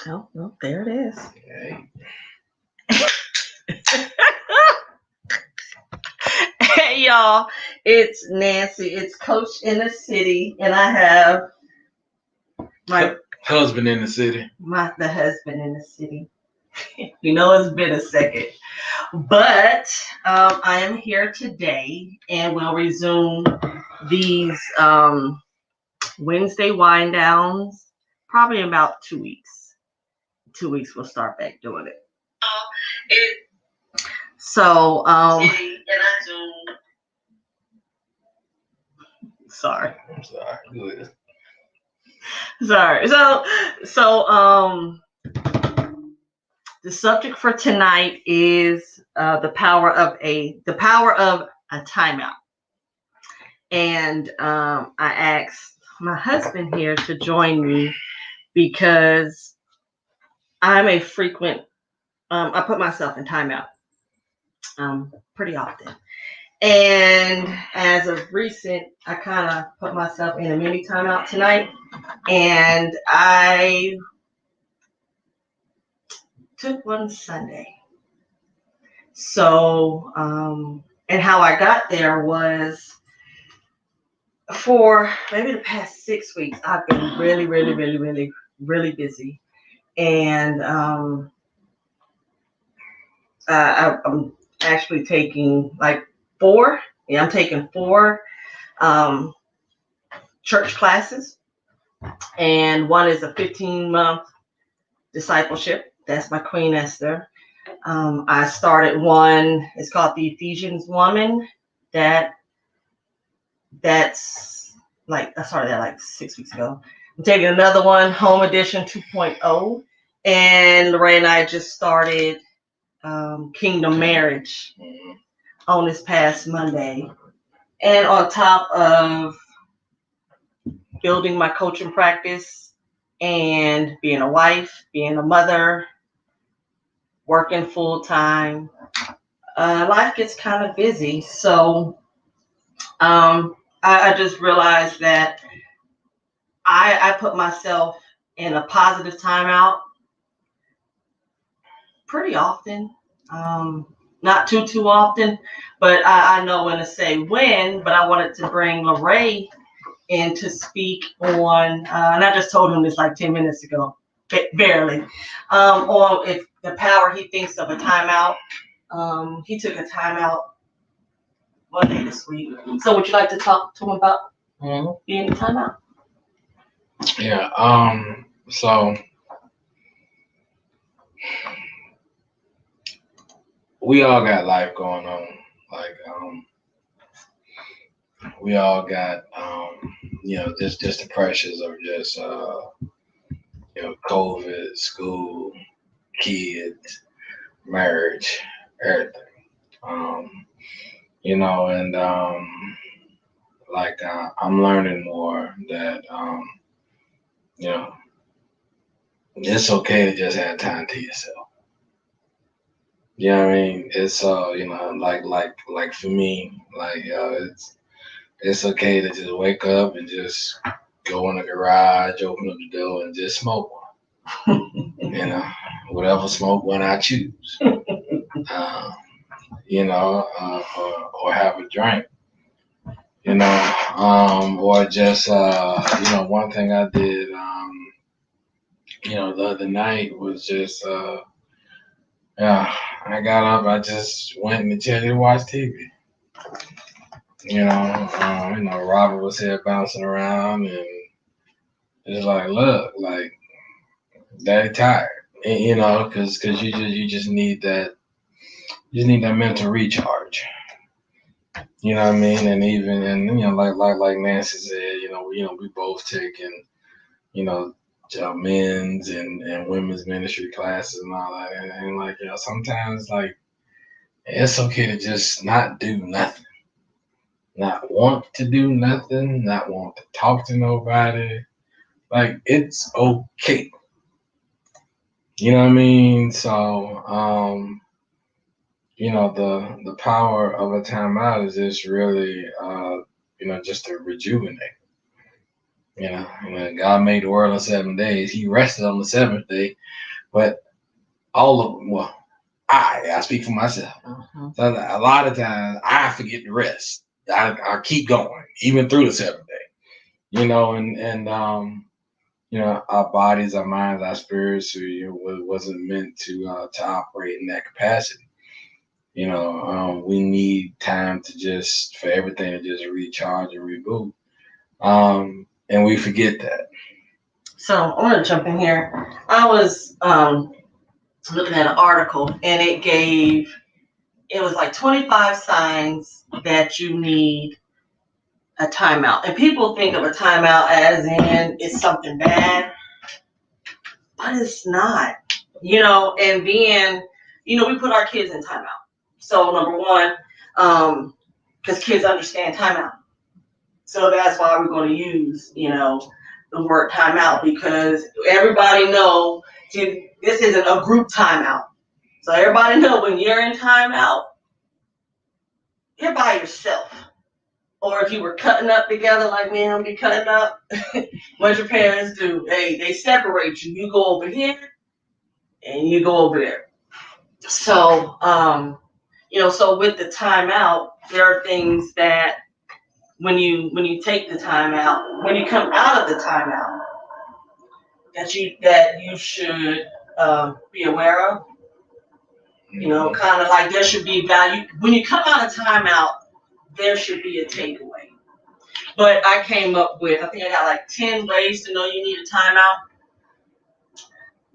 Oh, well, there it is. Okay. Hey, y'all. It's Nancy. It's Coach in the City, and I have my Husband in the city. the husband in the city. You know, it's been a second, but I am here today, and we'll resume these Wednesday wind downs probably in about 2 weeks. 2 weeks, we'll start back doing it. It So, sorry. I'm sorry. Good. Sorry. The subject for tonight is the power of a timeout. And I asked my husband here to join me because I'm a frequent. I put myself in timeout pretty often. And as of recent, I kind of put myself in a mini timeout tonight. And I took one Sunday. So, and how I got there was for maybe the past 6 weeks, I've been really busy. And I'm actually taking like four. Yeah, I'm taking four church classes, and one is a 15-month discipleship. That's my Queen Esther. I started one. It's called the Ephesians Woman. That's like I started that like 6 weeks ago. I'm taking another one, Home Edition 2.0, and Lorraine and I just started Kingdom Marriage on this past Monday. And on top of building my coaching practice and being a wife, being a mother, working full time, life gets kind of busy. So I just realized that I put myself in a positive timeout pretty often. Not too often, but I know when to say when. But I wanted to bring Lorraine in to speak on, and I just told him this like 10 minutes ago, barely, on if the power he thinks of a timeout. He took a timeout one day this week. So would you like to talk to him about being a timeout? Yeah. So we all got life going on. Like we all got just the pressures of just COVID, school, kids, marriage, everything. And I'm learning more that you know it's okay to just have time to yourself. You know what I mean? It's like for me, it's okay to just wake up and just go in the garage, open up the door, and just smoke one. Whatever smoke one I choose. Uh, or have a drink. Or just one thing I did, the other night was just yeah, I got up, I just went in the chair to watch TV. Robert was here bouncing around, and it's like, look, like, daddy tired, and, because you just need that, mental recharge. You know what I mean? And even like Nancy said, we both taking men's and women's ministry classes and all that, and like sometimes like it's okay to just not do nothing. Not want to do nothing, not want to talk to nobody. Like it's okay. You know what I mean? So, the power of a timeout is just really, just to rejuvenate. God made the world in 7 days. He rested on the seventh day. But all of them, well, I speak for myself. So a lot of times I forget to rest. I keep going even through the seventh day. Our bodies, our minds, our spirits, wasn't meant to operate in that capacity. We need time for everything to just recharge and reboot. And we forget that. So I'm gonna jump in here. I was looking at an article, and it was like 25 signs that you need a timeout. And people think of a timeout as in it's something bad, but it's not. And then, we put our kids in timeout. So number one, because kids understand timeout. So that's why we're going to use, the word timeout, because everybody knows this isn't a group timeout. So everybody know when you're in timeout, you're by yourself. Or if you were cutting up together like me and I'm be cutting up, what your parents do, they separate you. You go over here and you go over there. So, so with the timeout, there are things that when you take the timeout, when you come out of the timeout, that you should be aware of. Kind of like there should be value. When you come out of timeout, there should be a takeaway. But I came up with, I think I got like 10 ways to know you need a timeout.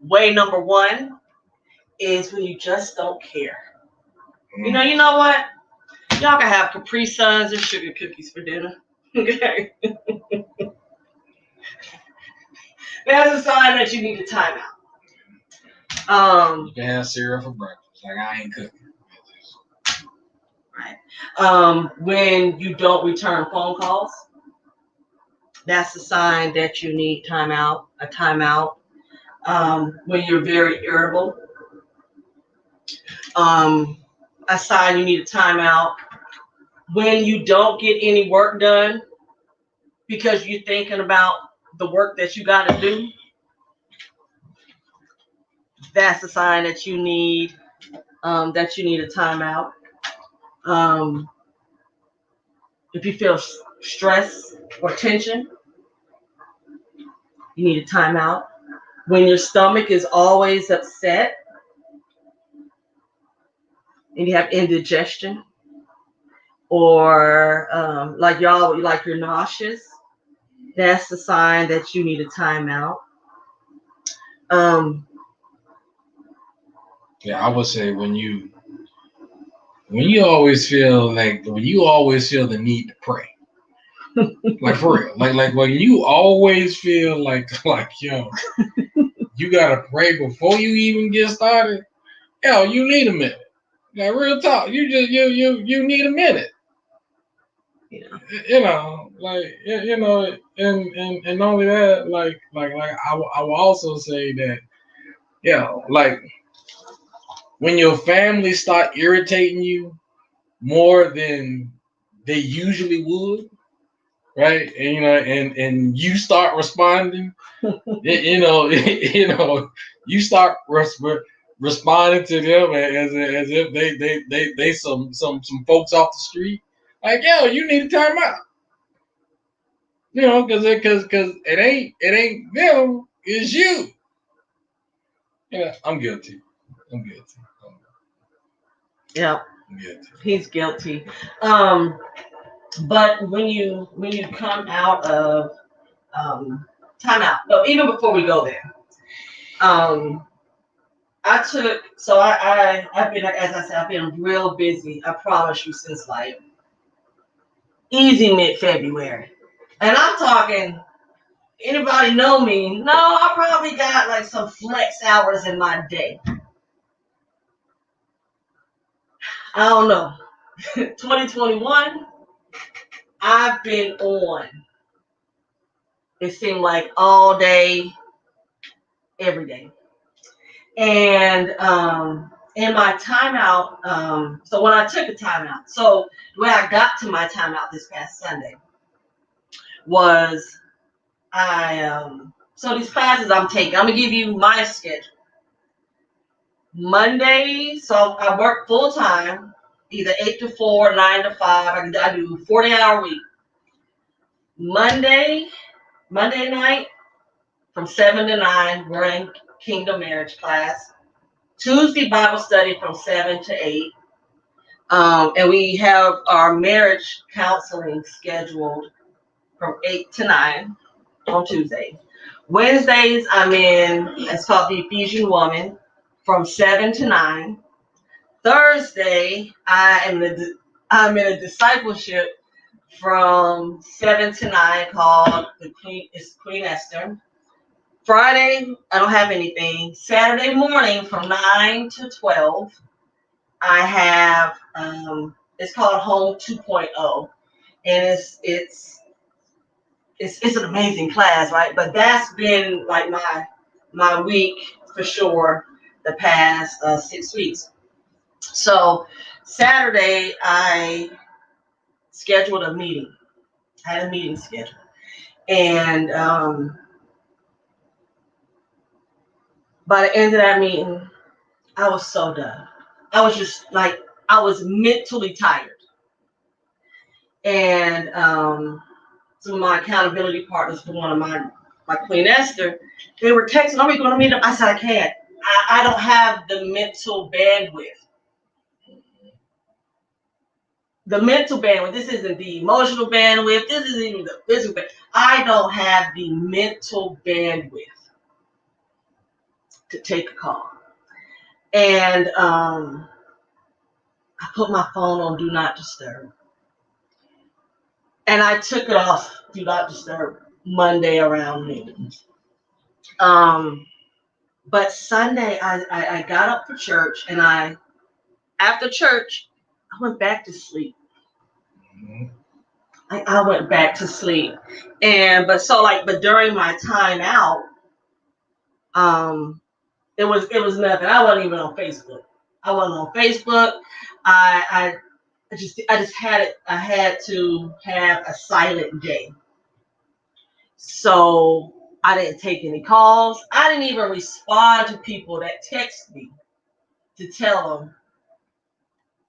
Way number one is when you just don't care. You know what? Y'all can have Capri Suns and sugar cookies for dinner. Okay. That's a sign that you need a timeout. You can have cereal for breakfast. Like, I ain't cooking. Right. When you don't return phone calls, that's a sign that you need a timeout. When you're very irritable, a sign you need a timeout. When you don't get any work done because you're thinking about the work that you got to do, that's a sign that you need a timeout. If you feel stress or tension, you need a timeout. When your stomach is always upset and you have indigestion, or like you're nauseous, that's a sign that you need a timeout. I would say when you always feel the need to pray. Like, for real. Like when you always feel like yo, you gotta pray before you even get started. Yo, you need a minute. Like, real talk. You need a minute. And only that, I will also say that, like when your family start irritating you more than they usually would, right? And you start responding, you start responding to them as if they some folks off the street. Like, yo, you need to time out. Because it ain't them, it's you. I'm guilty. Yeah, he's guilty. But when you come out of timeout, no, even before we go there, I've been, as I said, I've been real busy. I promise you, since like easy mid-February, and I'm talking. Anybody know me? No, I probably got like some flex hours in my day. I don't know. 2021, I've been on. It seemed like all day, every day. And in my timeout, so when I took a timeout, so the way I got to my timeout this past Sunday was So these classes I'm taking, I'm gonna give you my schedule. Monday, so I work full time, either 8 to 4, 9 to 5. I do 40-hour week. Monday night from 7 to 9, we're in Kingdom Marriage class. Tuesday Bible study from 7 to 8. And we have our marriage counseling scheduled from 8 to 9 on Tuesday. Wednesdays, I'm in, it's called the Ephesian Woman, from 7 to 9. Thursday, I'm in a discipleship from 7 to 9 called it's Queen Esther. Friday, I don't have anything. Saturday morning from 9 to 12, I have, it's called Home 2.0. And it's an amazing class, right? But that's been like my week for sure the past 6 weeks. So Saturday I scheduled a meeting. I had a meeting scheduled, and by the end of that meeting, I was so done. I was just like I was mentally tired, and some of my accountability partners, for one of my Queen Esther, they were texting, "Are we going to meet up?" I said, "I can't. I don't have the mental bandwidth. The mental bandwidth. This isn't the emotional bandwidth. This isn't even the physical bandwidth. I don't have the mental bandwidth to take a call." And I put my phone on Do Not Disturb. And I took it off Do Not Disturb Monday around noon. But Sunday, I got up for church, and after church, I went back to sleep. I went back to sleep, but during my time out, it was nothing. I wasn't even on Facebook. I wasn't on Facebook. I just had it. I had to have a silent day, so I didn't take any calls. I didn't even respond to people that text me to tell them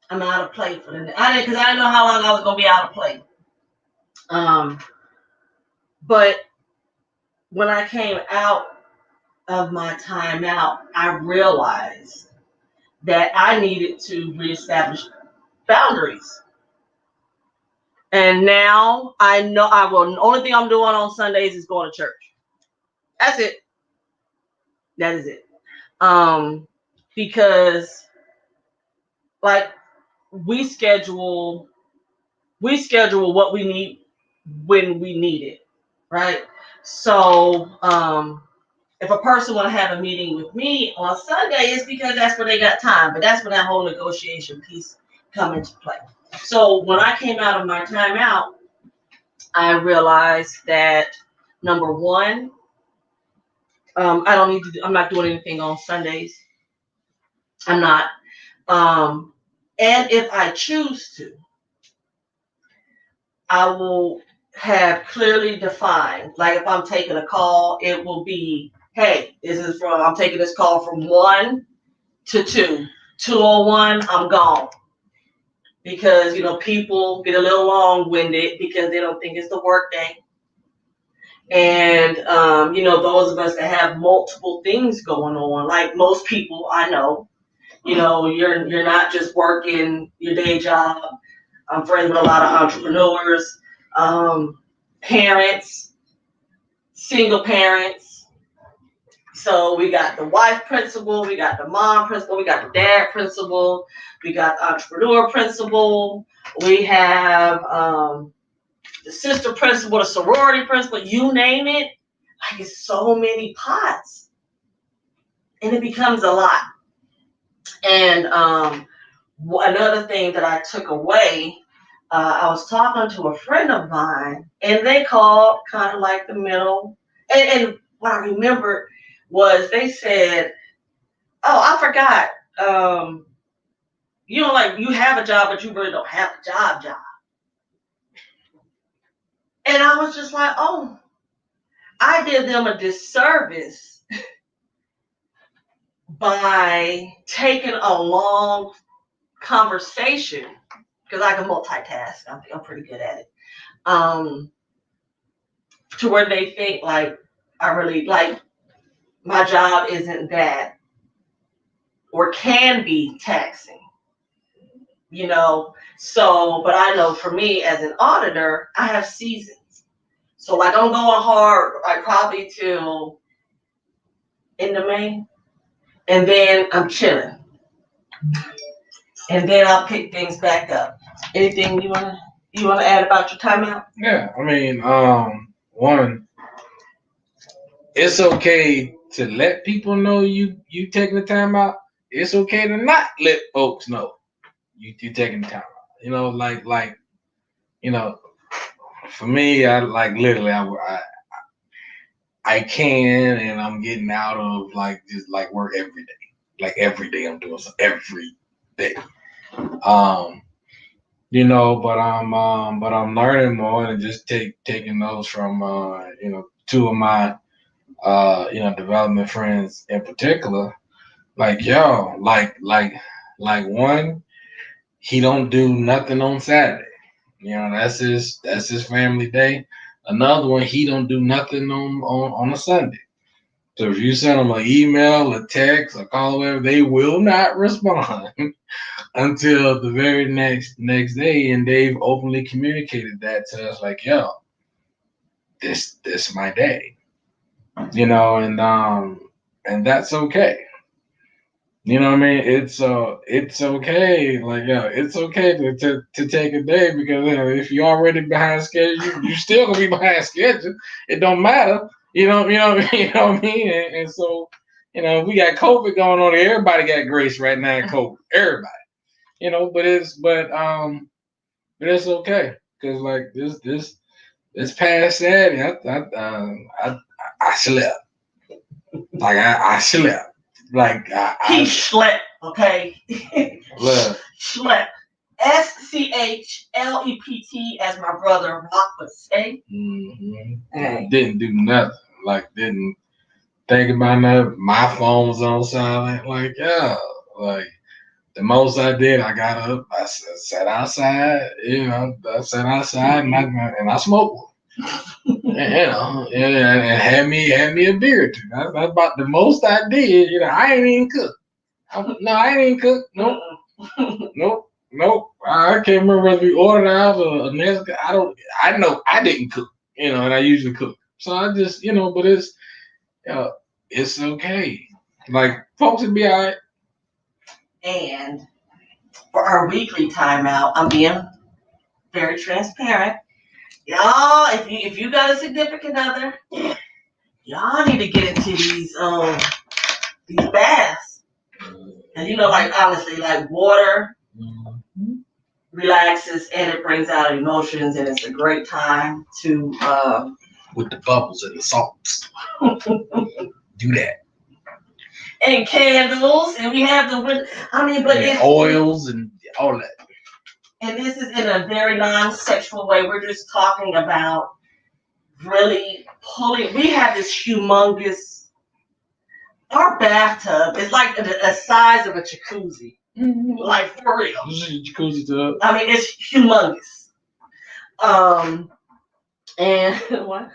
I'm out of play for the night. I didn't know how long I was gonna be out of play. But when I came out of my timeout, I realized that I needed to reestablish boundaries. And now I know the only thing I'm doing on Sundays is going to church. That's it. That is it. Because like we schedule what we need when we need it, right? So if a person want to have a meeting with me on Sunday, it's because that's where they got time. But that's when that whole negotiation piece come into play. So when I came out of my timeout, I realized that number one, I'm not doing anything on Sundays. I'm not. And if I choose to, I will have clearly defined. Like if I'm taking a call, it will be, hey, I'm taking this call from 1 to 2. 2:01, I'm gone. Because, people get a little long-winded because they don't think it's the work day. And, those of us that have multiple things going on, like most people I know, you're not just working your day job. I'm friends with a lot of entrepreneurs, parents, single parents. So we got the wife principal, we got the mom principal, we got the dad principal, we got the entrepreneur principal, we have the sister principal, the sorority principal, you name it. Like it's so many pots, and it becomes a lot. And another thing that I took away, I was talking to a friend of mine, and they called kind of like the middle. And what I remember was they said, "Oh, I forgot. You have a job, but you really don't have a job." And I was just like, "Oh." I did them a disservice by taking a long conversation, because I can multitask. I'm pretty good at it. To where they think like I really like my job isn't that or can be taxing, you know. So, but I know for me as an auditor, I have seasons. So like I'm going hard, like probably till end of May, and then I'm chilling, and then I'll pick things back up. Anything you wanna add about your timeout? Yeah, I mean, one, it's okay to let people know you taking the time out. It's okay to not let folks know you taking the time out. You know, like you know, for me, I like literally, I can, and I'm getting out of like just like work every day. Like every day, I'm doing something every day. Um, but I'm learning more and just taking those from two of my development friends in particular. Like yo, like one, he don't do nothing on Saturday. You know, that's his family day. Another one, he don't do nothing on a Sunday. So if you send them an email, a text, a call, whatever, they will not respond until the very next day, and they've openly communicated that to us, like, yo, this my day, and that's okay. You know what I mean? It's okay, like it's okay to take a day because if you're already behind schedule, you still gonna be behind schedule. It don't matter, you know what I mean? And so, we got COVID going on. Everybody got grace right now in COVID. Everybody, but it's okay because like this past Saturday, I slept. Like I slept. Like He slept, okay? look. Slept. SCHLEPT, as my brother Rock would say. Mm-hmm. Hey. Didn't do nothing. Like didn't think about nothing. My phone was on silent. Like like the most I did, I got up. I sat outside. I sat outside and I smoked. And had me a beer or two. That's about the most I did. I ain't even cook. I ain't even cook. Nope. Nope. I can't remember whether we ordered out or a Nesca. I know I didn't cook. And I usually cook. So I just, but it's okay. Like folks would be all right. And for our weekly timeout, I'm being very transparent. Y'all, if you got a significant other, y'all need to get into these baths. And like honestly, like water relaxes and it brings out emotions, and it's a great time to with the bubbles and the salts. Do that. And candles, and we have the but it's oils and all that. And this is in a very non-sexual way. We're just talking about really pulling. We have this humongous. Our bathtub is like the size of a jacuzzi. Mm-hmm. Like for real. This is a jacuzzi tub. I mean, it's humongous. And what?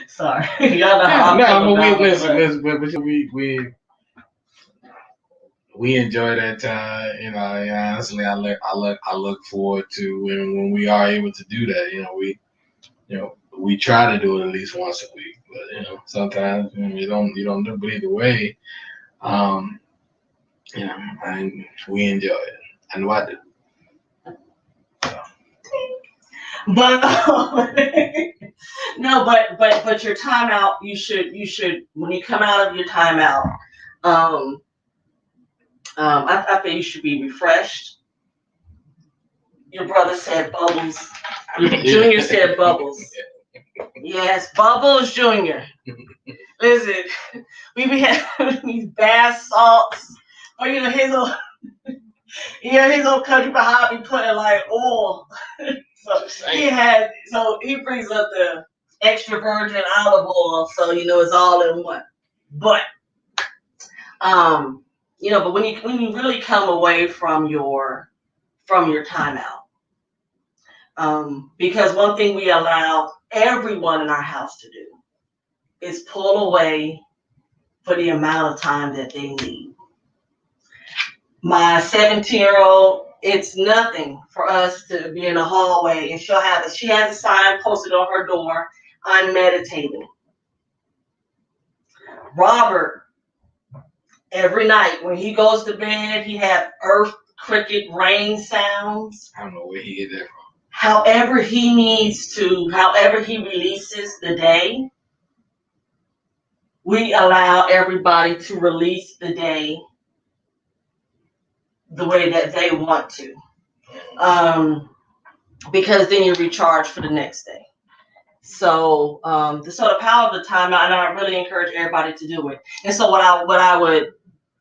Sorry, y'all know how we enjoy that time. Honestly, I look forward to when we are able to do that. We try to do it at least once a week, but sometimes you don't do. But either way, and we enjoy it. I know I do. But no, but your timeout, you should when you come out of your timeout, I think you should be refreshed. Your brother said Bubbles. Junior said Bubbles. Yes, Bubbles Junior. Listen, we be having these bath salts, or his little country behind me putting like oil So he brings up the extra virgin olive oil, so it's all in one. But but when you really come away from your timeout, because one thing we allow everyone in our house to do is pull away for the amount of time that they need. My 17-year-old, it's nothing for us to be in the hallway and she has a sign posted on her door, I'm meditating. Robert, every night when he goes to bed, he has earth, cricket, rain sounds. I don't know where he get that from. However he needs to, however he releases the day, we allow everybody to release the day the way that they want to. Because then you recharge for the next day. So the power of the timeout, and I really encourage everybody to do it. And so what I would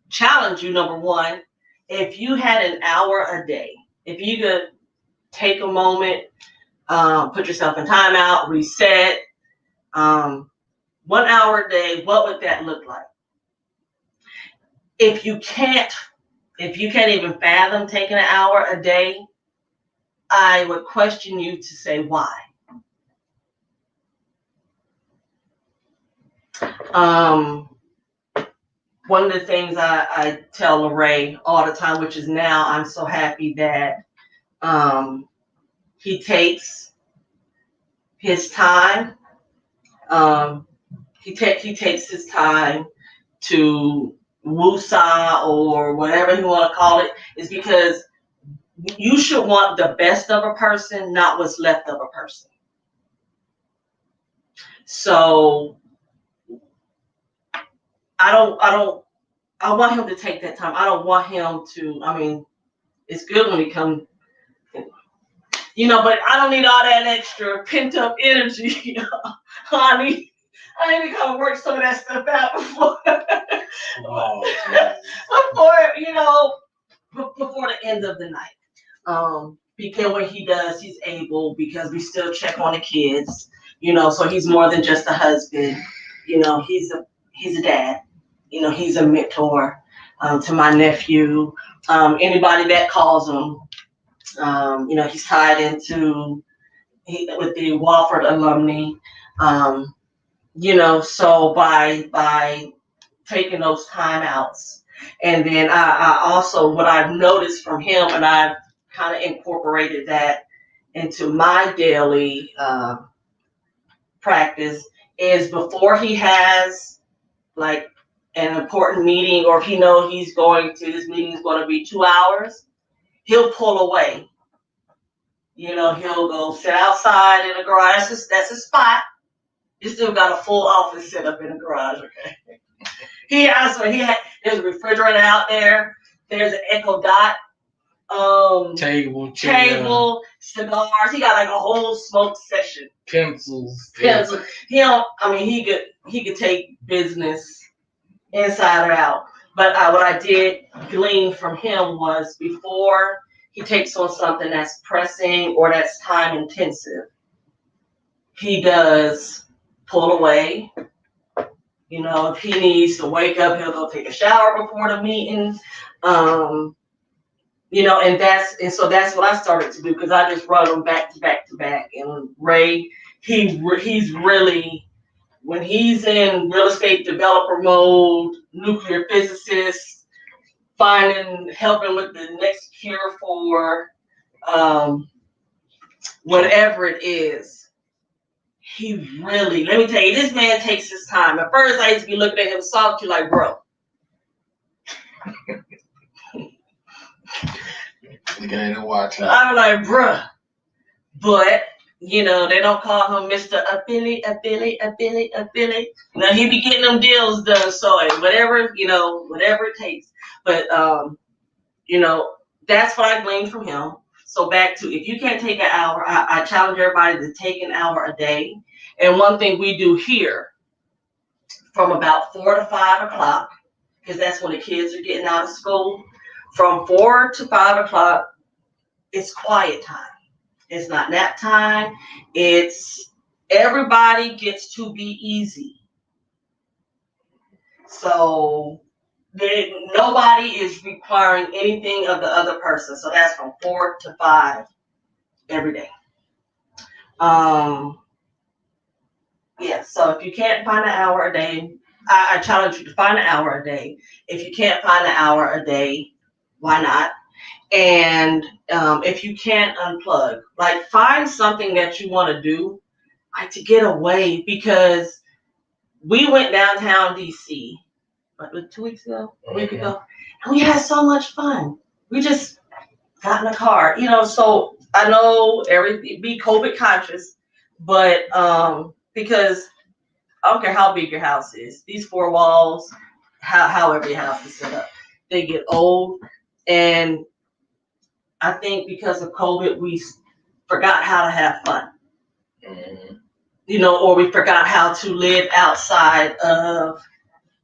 challenge you, number one, if you had an hour a day, if you could take a moment, put yourself in timeout, reset, 1 hour a day, what would that look like? If you can't even fathom taking an hour a day, I would question you to say why. One of the things I tell Lorraine all the time, which is now I'm so happy that he takes his time. He takes his time to woosah or whatever you want to call it, is because you should want the best of a person, not what's left of a person. So I want him to take that time. I don't want him to, it's good when he comes, but I don't need all that extra pent up energy. I need to come and work some of that stuff out before the end of the night. Because when he does, he's able, because we still check on the kids, so he's more than just a husband. He's a dad. He's a mentor to my nephew. Anybody that calls him, he's tied into with the Wofford alumni. So by taking those timeouts, and then I also, what I've noticed from him, and I've kind of incorporated that into my daily practice, is before he has like an important meeting, or if he knows this meeting is going to be 2 hours, he'll pull away. He'll go sit outside in the garage. That's his spot. You still got a full office set up in the garage, okay? There's a refrigerator out there. There's an Echo Dot table, cigars. He got like a whole smoke session. Pencils. He could take business inside or out. But what I did glean from him was, before he takes on something that's pressing or that's time intensive, he does pull away. If he needs to wake up, he'll go take a shower before the meeting. And so that's what I started to do, because I just run them back to back to back. And Ray, he's really, when he's in real estate developer mode, nuclear physicist, helping with the next cure for whatever it is, he really, let me tell you, this man takes his time. At first, I used to be looking at him softly like, bro. You ain't watching. I'm like, bruh. But, they don't call him Mr. Affiliate. Now, he be getting them deals done, so whatever it takes. But, that's what I gleaned from him. So back to, if you can't take an hour, I challenge everybody to take an hour a day. And one thing we do here, from about 4 to 5 o'clock, because that's when the kids are getting out of school, from 4 to 5 o'clock, it's quiet time. It's not nap time. It's everybody gets to be easy. So nobody is requiring anything of the other person. So that's from 4 to 5 every day. Um, yeah. So if you can't find an hour a day, I challenge you to find an hour a day. If you can't find an hour a day, why not? And if you can't unplug, like find something that you want to do, like to get away. Because we went downtown DC, like 2 weeks ago, a week ago, and we had so much fun. We just got in the car, So I know every be COVID conscious, but because I don't care how big your house is, these four walls, however your house is set up, they get old. And I think because of COVID, we forgot how to have fun, or we forgot how to live outside of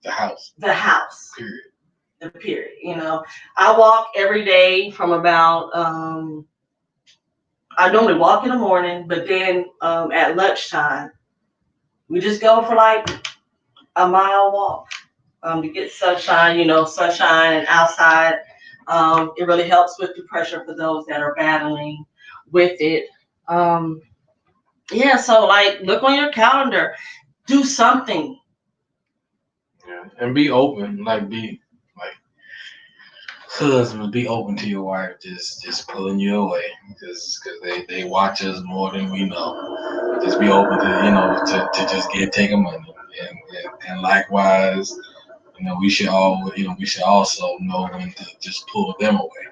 the house. Period. The period. I walk every day from about. I normally walk in the morning, but then at lunchtime, we just go for like a mile walk to get sunshine. Sunshine and outside. It really helps with depression for those that are battling with it. Yeah, so like look on your calendar, do something. Yeah, and be open, be like husbands, be open to your wife just pulling you away, because they watch us more than we know. Just be open to just get taking money, and likewise, we should also know when to just pull them away.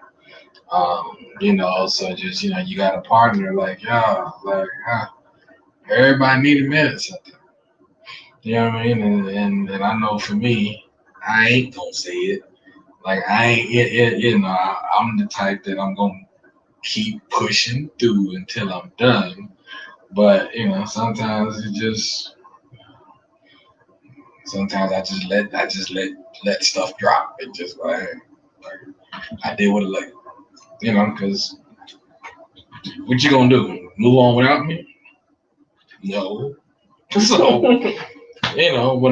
So just you got a partner everybody need a minute something. You know what I mean? And I know for me, I ain't gonna say it. Like I ain't, I'm the type that I'm gonna keep pushing through until I'm done. But sometimes sometimes I just let stuff drop. It just like I did what it like, because what you gonna do? Move on without me? No. So when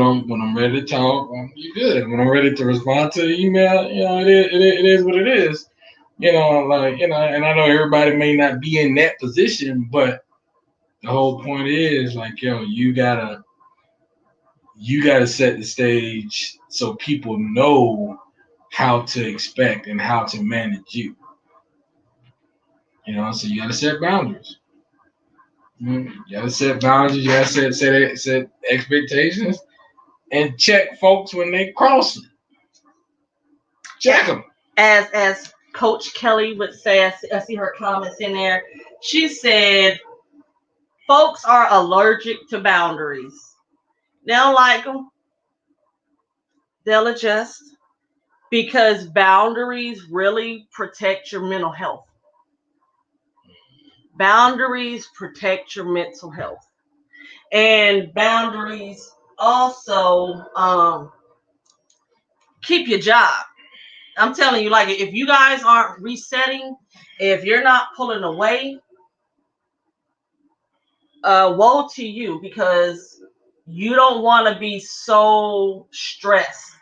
I'm ready to talk, you good. When I'm ready to respond to the email, it is what it is. And I know everybody may not be in that position, but the whole point is you gotta set the stage so people know how to expect and how to manage you. So you gotta set boundaries. You gotta set boundaries. You gotta set expectations, and check folks when they cross it. Check them. As Coach Kelly would say, I see her comments in there. She said, "Folks are allergic to boundaries. They don't like them. They'll adjust because boundaries really protect your mental health. Boundaries protect your mental health, and boundaries also keep your job. I'm telling you, like if you guys aren't resetting, if you're not pulling away, woe to you, because you don't want to be so stressed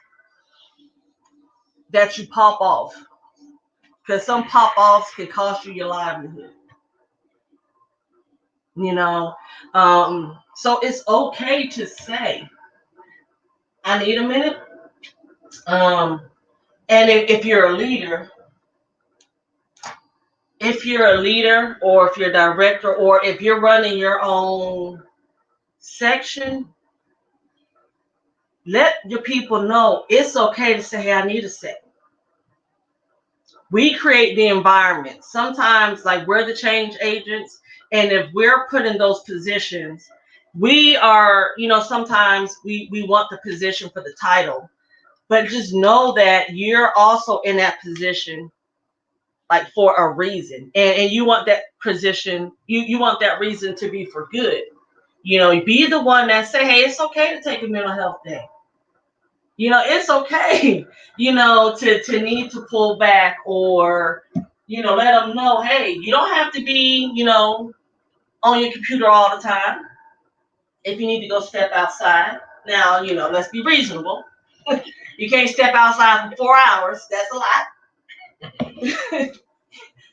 that you pop off, because some pop offs can cost you your livelihood. So it's okay to say, I need a minute. And if you're a leader, or if you're a director, or if you're running your own section, let your people know it's okay to say, hey, I need a second. We create the environment. Sometimes, like, we're the change agents, and if we're put in those positions, we are, sometimes we want the position for the title, but just know that you're also in that position like for a reason, and you want that position, you want that reason to be for good. Be the one that say, hey, it's okay to take a mental health day. It's okay, to need to pull back, or let them know, hey, you don't have to be, on your computer all the time. If you need to go step outside, now, let's be reasonable. You can't step outside for 4 hours. That's a lot.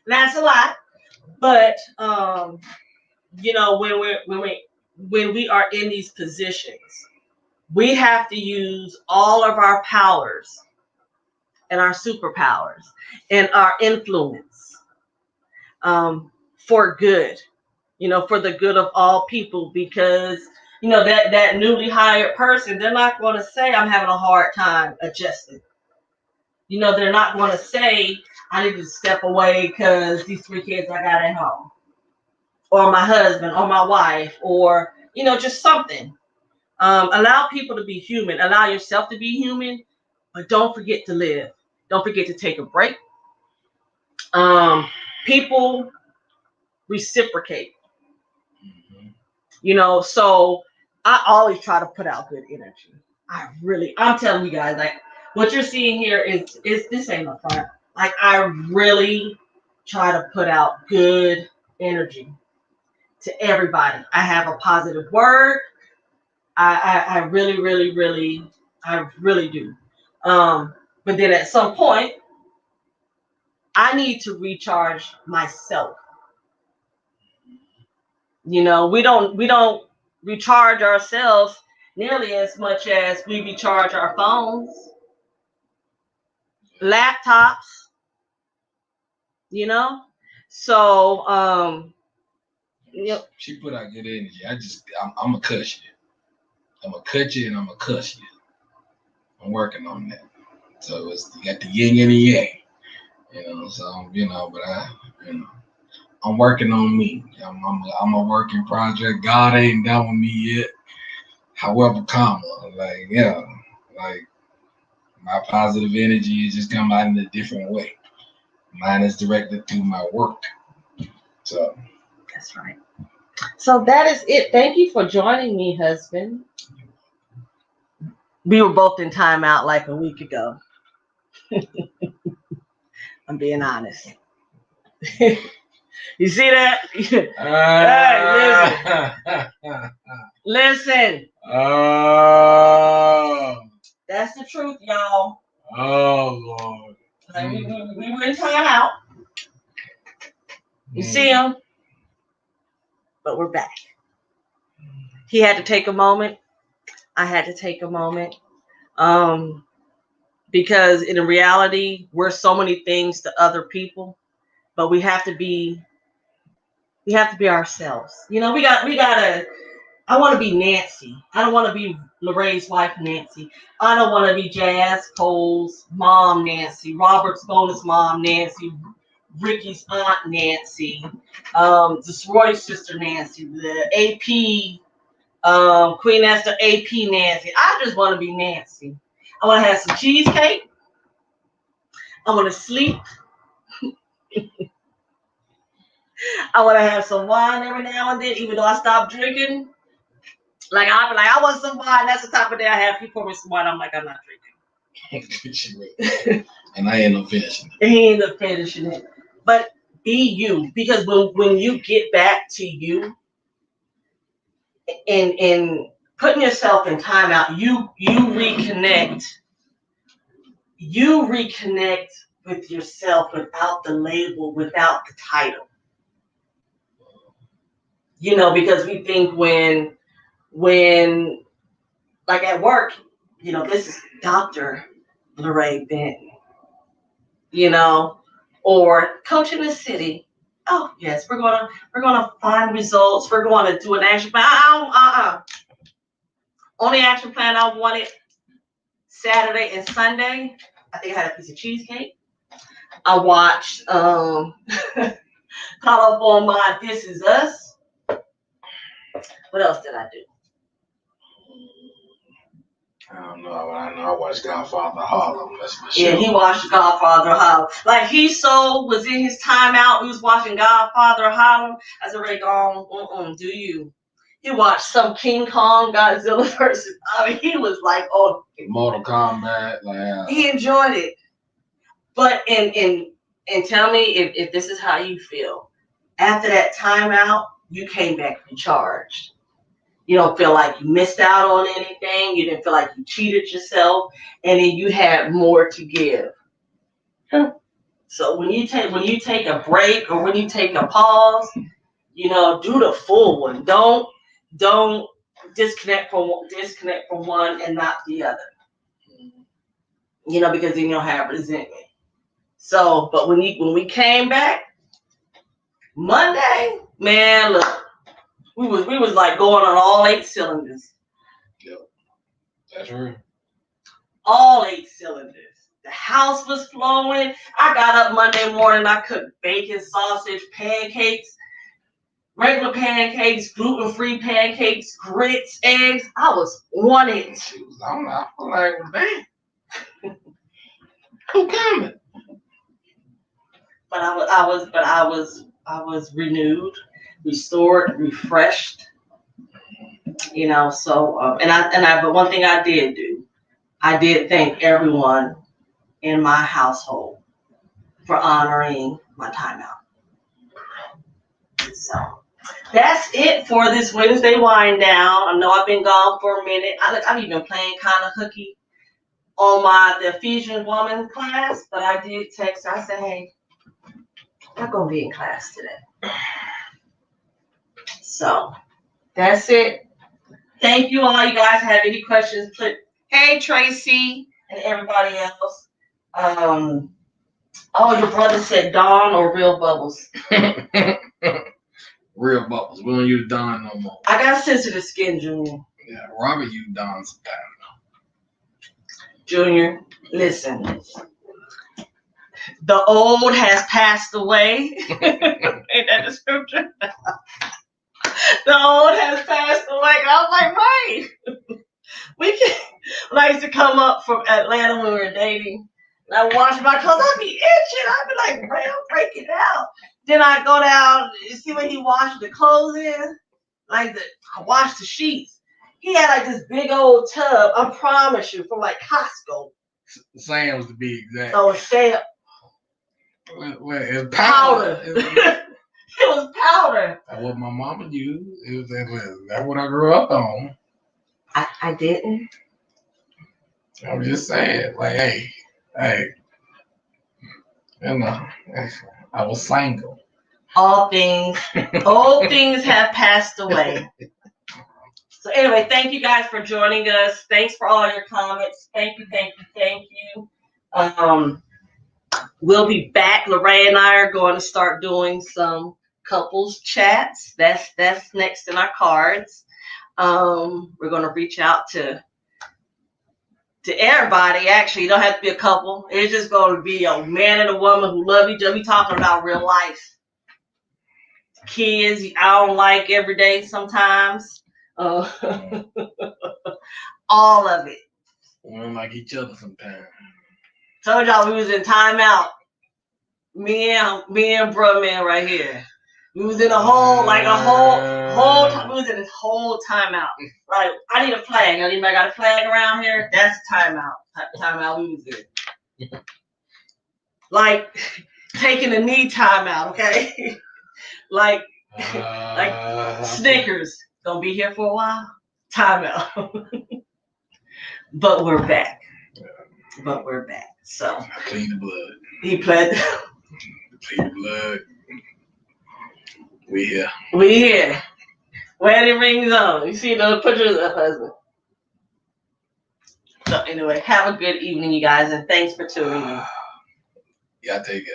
That's a lot. But when we are in these positions, we have to use all of our powers and our superpowers and our influence for good, for the good of all people, because that newly hired person, they're not going to say I'm having a hard time adjusting. They're not going to say I need to step away because these 3 kids I got at home, or my husband, or my wife, or just something. Allow people to be human. Allow yourself to be human, but don't forget to live. Don't forget to take a break. People reciprocate. So I always try to put out good energy. I'm telling you guys, like what you're seeing here is this ain't no front. Like I really try to put out good energy to everybody. I have a positive word. I really, really, really, I really do. But then at some point, I need to recharge myself. We don't recharge ourselves nearly as much as we recharge our phones, laptops, So She put out good energy. I'm gonna cuss you. I'm gonna cut you and I'm gonna cuss you. I'm working on that. So you got the yin and the yang, So but I'm working on me. I'm a working project. God ain't done with me yet. However, like my positive energy is just come out in a different way. Mine is directed through my work. So that's right. So that is it. Thank you for joining me, husband. We were both in timeout like a week ago. I'm being honest. You see that? Hey, listen. Oh. That's the truth, y'all. Oh, Lord. Like we were in timeout. You see him? But we're back. He had to take a moment. I had to take a moment. Because in reality, we're so many things to other people, but we have to be ourselves. I want to be Nancy. I don't want to be Lorraine's wife, Nancy. I don't want to be Jazz Cole's mom, Nancy. Robert's bonus mom, Nancy. Ricky's aunt, Nancy. This Roy's sister, Nancy. The AP, Queen Esther AP, Nancy. I just want to be Nancy. I want to have some cheesecake. I want to sleep. I want to have some wine every now and then, even though I stopped drinking. Like I'll be like, I want some wine. That's the type of day I have. He pour me some wine. I'm like, I'm not drinking. And I end up finishing it. He ended up finishing it. But be you, because when you get back to you and putting yourself in timeout, you reconnect. You reconnect with yourself without the label, without the title. Because we think when like at work, this is Dr. Lorraine Benton, or Coach in the City. Oh yes, we're gonna find results. We're going to do an action plan. Only action plan I wanted Saturday and Sunday. I think I had a piece of cheesecake. I watched caught up on my This Is Us. What else did I do? I don't know. I know I watched Godfather Harlem. That's for sure. Yeah, he watched Godfather Harlem. Like he was in his timeout. He was watching Godfather Harlem. I said, Ray, do you? He watched some King Kong Godzilla versus. I mean, he was like, oh, Mortal Kombat. He enjoyed it. But in and tell me if this is how you feel. After that timeout, you came back recharged. You don't feel like you missed out on anything. You didn't feel like you cheated yourself, and then you had more to give. So when you take a break or when you take a pause, do the full one. Don't disconnect from one and not the other. Because then you'll have resentment. So, but when we came back Monday, man, look, we was like going on all 8 cylinders. Yep, that's right. All 8 cylinders. The house was flowing. I got up Monday morning. I cooked bacon, sausage, pancakes, regular pancakes, gluten-free pancakes, grits, eggs. I was on it. I feel like, man, who coming? But I was renewed, restored, refreshed. So but one thing I did do, I did thank everyone in my household for honoring my timeout. So that's it for this Wednesday wind down. I know I've been gone for a minute. I've even been playing kind of hooky on the Ephesians woman class, but I did text her. I said, hey, I'm going to be in class today. So that's it. Thank you all. You guys have any questions? Hey, Tracy and everybody else. Your brother said Dawn or Real Bubbles? Real Bubbles. We don't use Dawn no more. I got sensitive skin, Junior. Yeah, Robert used Dawn sometimes. Junior, listen. The old has passed away. Ain't that the scripture? The old has passed away. And I was like, right. When I used to come up from Atlanta when we were dating, and I wash my clothes, I'd be itching. I'd be like, man, break it out. Then I go down, you see when he washed the clothes in? I washed the sheets. He had like this big old tub, I promise you, from like Costco. Sam's to be exact. Oh, Sam. Well, it's powder. It was powder. That's what my mama used. That's what I grew up on. I didn't. I'm just saying, like, hey, I was single. All things have passed away. So anyway, thank you guys for joining us. Thanks for all your comments. Thank you. We'll be back. Lorraine and I are going to start doing some couples chats. That's next in our cards. We're going to reach out to everybody. Actually, you don't have to be a couple. It's just going to be a man and a woman who love each other. We talking about real life. Kids, I don't like every day sometimes. All of it. We don't like each other sometimes. Told y'all we was in timeout. Me and bro man right here. We was in a whole we was in this whole timeout. Like, I need a flag. Anybody got a flag around here? That's timeout. Timeout we was in. Like taking a knee timeout, okay? like Snickers. Gonna be here for a while. Timeout. But we're back. So I plead the blood. He pled. Plead the blood. We here. Wedding rings on. You see those pictures of husband. So anyway, have a good evening, you guys, and thanks for tuning in. Yeah, I take it.